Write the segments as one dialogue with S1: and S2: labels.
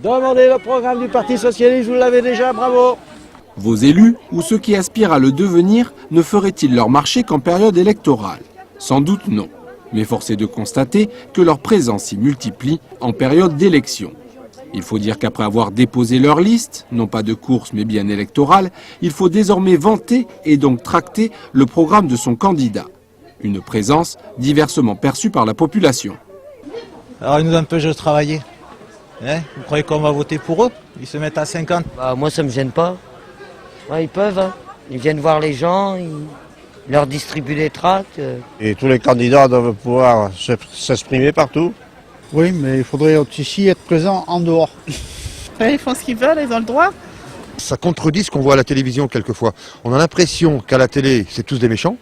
S1: Demandez le programme du Parti Socialiste, vous l'avez déjà, bravo.
S2: Vos élus ou ceux qui aspirent à le devenir ne feraient-ils leur marché qu'en période électorale? Sans doute non. Mais force est de constater que leur présence s'y multiplie en période d'élection. Il faut dire qu'après avoir déposé leur liste, non pas de course mais bien électorale, il faut désormais vanter et donc tracter le programme de son candidat. Une présence diversement perçue par la population.
S3: Alors ils nous empêchent de travailler. Hein, vous croyez qu'on va voter pour eux? Ils se mettent à 50.
S4: Moi ça me gêne pas. Ouais, ils peuvent, hein. Ils viennent voir les gens, ils leur distribuent des tracts.
S5: Et tous les candidats doivent pouvoir s'exprimer partout.
S6: Oui, mais il faudrait aussi être présent en dehors.
S7: Ils font ce qu'ils veulent, ils ont le droit.
S8: Ça contredit ce qu'on voit à la télévision quelquefois. On a l'impression qu'à la télé, c'est tous des méchants.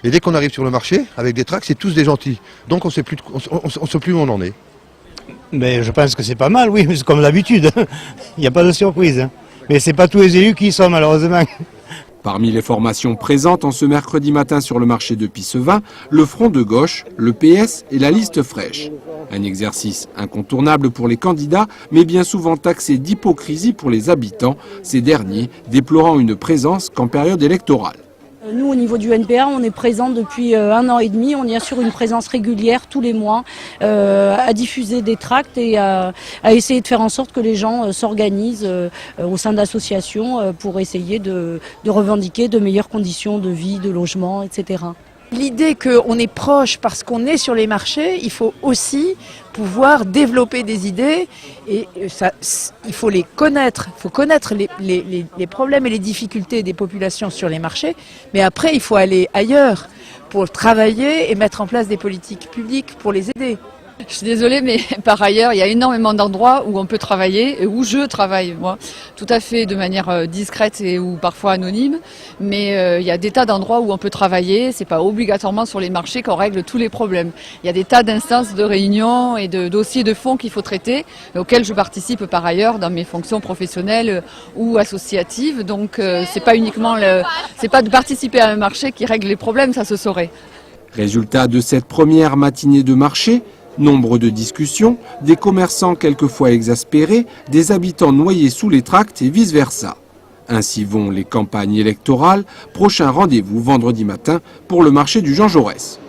S8: Et dès qu'on arrive sur le marché, avec des tracts, c'est tous des gentils. Donc on ne sait plus où on en est.
S6: Mais je pense que c'est pas mal, oui, c'est comme d'habitude. Il n'y a pas de surprise. Mais c'est pas tous les élus qui y sont, malheureusement.
S2: Parmi les formations présentes en ce mercredi matin sur le marché de Pissevin, le Front de gauche, le PS et la liste fraîche. Un exercice incontournable pour les candidats, mais bien souvent taxé d'hypocrisie pour les habitants, ces derniers déplorant une présence qu'en période électorale.
S9: Nous, au niveau du NPA, on est présent depuis 1 an et demi. On y assure une présence régulière tous les mois à diffuser des tracts et à essayer de faire en sorte que les gens s'organisent au sein d'associations pour essayer de revendiquer de meilleures conditions de vie, de logement, etc.
S7: L'idée qu'on est proche parce qu'on est sur les marchés, il faut aussi pouvoir développer des idées et ça, il faut les connaître. Il faut connaître les problèmes et les difficultés des populations sur les marchés, mais après il faut aller ailleurs pour travailler et mettre en place des politiques publiques pour les aider.
S10: Je suis désolée, mais par ailleurs, il y a énormément d'endroits où on peut travailler, et où je travaille, moi, tout à fait de manière discrète et ou parfois anonyme. Mais il y a des tas d'endroits où on peut travailler. C'est pas obligatoirement sur les marchés qu'on règle tous les problèmes. Il y a des tas d'instances de réunions et de dossiers de fonds qu'il faut traiter, auxquels je participe par ailleurs dans mes fonctions professionnelles ou associatives. Donc c'est pas uniquement c'est pas de participer à un marché qui règle les problèmes, ça se saurait.
S2: Résultat de cette première matinée de marché, nombre de discussions, des commerçants quelquefois exaspérés, des habitants noyés sous les tracts et vice-versa. Ainsi vont les campagnes électorales. Prochain rendez-vous vendredi matin pour le marché du Jean Jaurès.